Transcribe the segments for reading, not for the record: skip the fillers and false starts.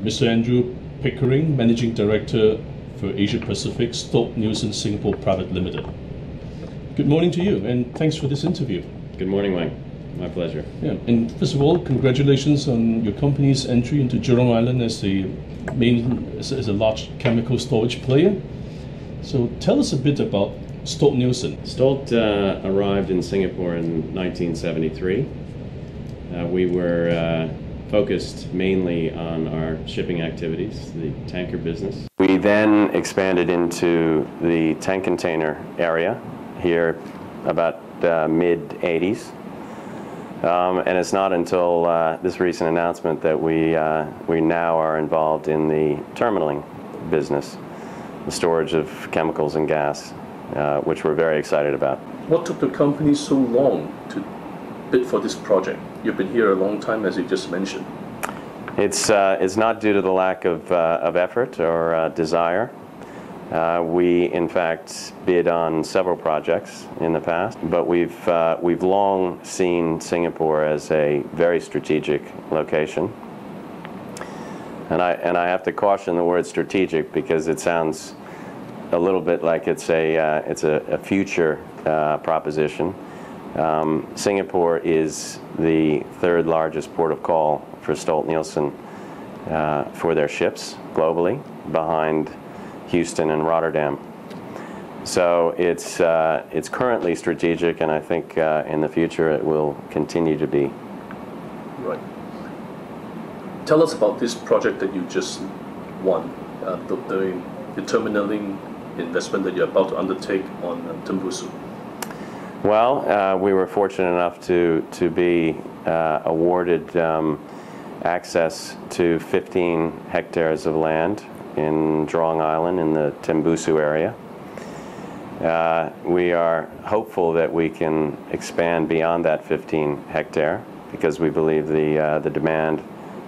Mr. Andrew Pickering, Managing Director for Asia Pacific, Stolt-Nielsen Singapore Private Limited. Good morning to you, and thanks for this interview. Good morning, Wang. My pleasure. Yeah, and first of all, congratulations on your company's entry into Jurong Island as a large chemical storage player. So tell us a bit about Stolt-Nielsen. Stolt arrived in Singapore in 1973. We were focused mainly on our shipping activities, the tanker business. We then expanded into the tank container area here about mid-80s. And it's not until this recent announcement that we now are involved in the terminaling business, the storage of chemicals and gas, which we're very excited about. What took the company so long to bid for this project? You've been here a long time, as you just mentioned. It's not due to the lack of effort or desire. We, in fact, bid on several projects in the past, but we've long seen Singapore as a very strategic location. And I have to caution the word strategic because it sounds a little bit like it's a future proposition. Singapore is the third largest port of call for Stolt-Nielsen for their ships globally, behind Houston and Rotterdam. So it's currently strategic, and I think in the future it will continue to be. Right. Tell us about this project that you just won, the terminaling investment that you're about to undertake on Tembusu. Well, we were fortunate enough to be awarded access to 15 hectares of land in Jurong Island in the Tembusu area. We are hopeful that we can expand beyond that 15 hectare because we believe the demand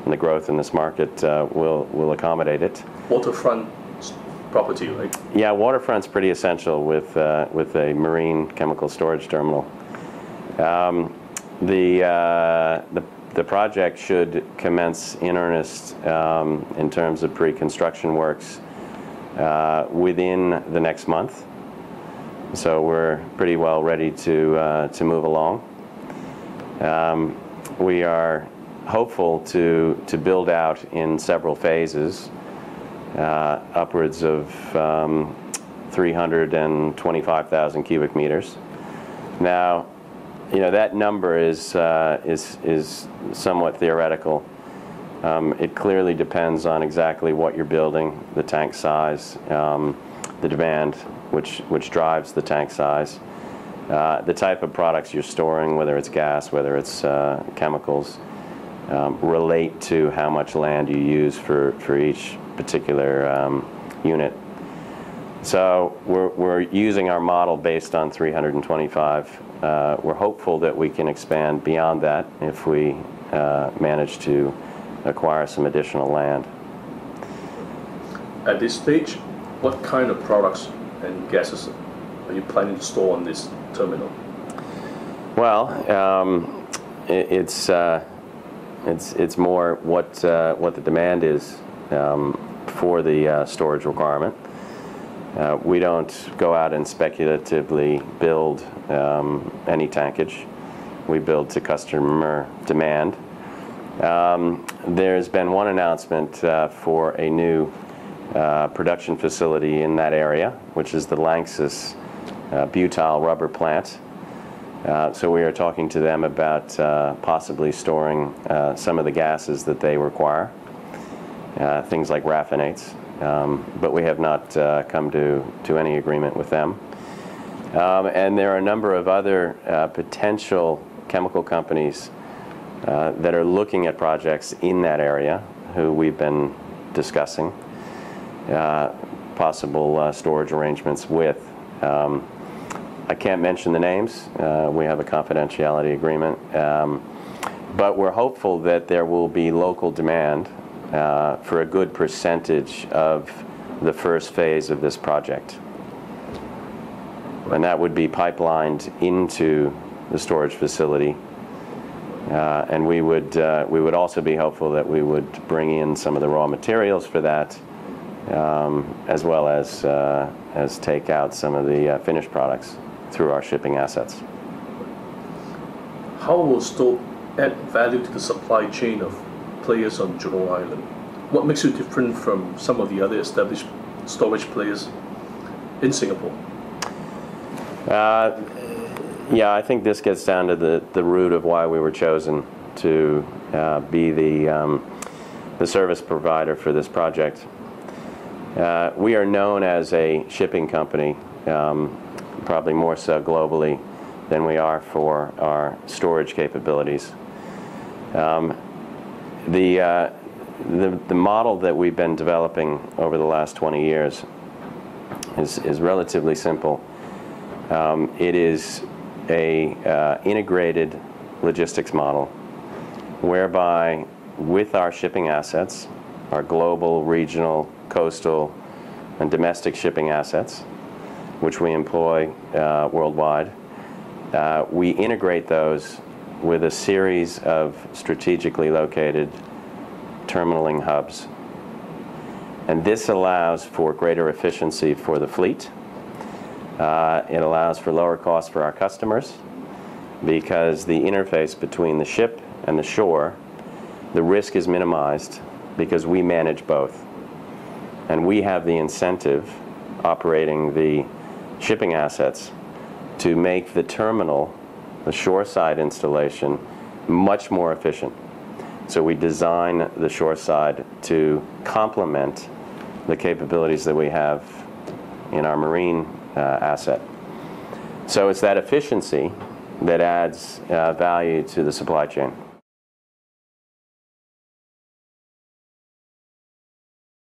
and the growth in this market will accommodate it. Waterfront property, right? Yeah, waterfront's pretty essential with a marine chemical storage terminal. The project should commence in earnest in terms of pre-construction works within the next month. So we're pretty well ready to move along. We are hopeful to build out in several phases, upwards of 325,000 cubic meters. Now, you know, that number is somewhat theoretical. It clearly depends on exactly what you're building, the tank size, the demand, which drives the tank size, the type of products you're storing, whether it's gas, whether it's chemicals, relate to how much land you use for each particular unit. So we're using our model based on 325. We're hopeful that we can expand beyond that if we manage to acquire some additional land. At this stage, what kind of products and gases are you planning to store on this terminal? Well, it's more what the demand is for the storage requirement. We don't go out and speculatively build any tankage. We build to customer demand. There's been one announcement for a new production facility in that area, which is the Lanxess butyl rubber plant. So we are talking to them about possibly storing some of the gases that they require, things like raffinates. But we have not come to any agreement with them. And there are a number of other potential chemical companies that are looking at projects in that area who we've been discussing possible storage arrangements with. I can't mention the names. We have a confidentiality agreement. But we're hopeful that there will be local demand for a good percentage of the first phase of this project. And that would be pipelined into the storage facility And we would also be hopeful that we would bring in some of the raw materials for that, as well as take out some of the finished products through our shipping assets. How will Stolt add value to the supply chain of players on Jurong Island? What makes you different from some of the other established storage players in Singapore? Yeah, I think this gets down to the root of why we were chosen to be the service provider for this project. We are known as a shipping company, probably more so globally than we are for our storage capabilities. The model that we've been developing over the last 20 years is relatively simple. It is a integrated logistics model whereby with our shipping assets, our global, regional, coastal, and domestic shipping assets, which we employ worldwide, we integrate those with a series of strategically located terminaling hubs. And this allows for greater efficiency for the fleet. It allows for lower costs for our customers because the interface between the ship and the shore, the risk is minimized because we manage both. And we have the incentive operating the shipping assets to make the terminal, the shoreside installation, much more efficient. So we design the shoreside to complement the capabilities that we have in our marine asset. So it's that efficiency that adds value to the supply chain.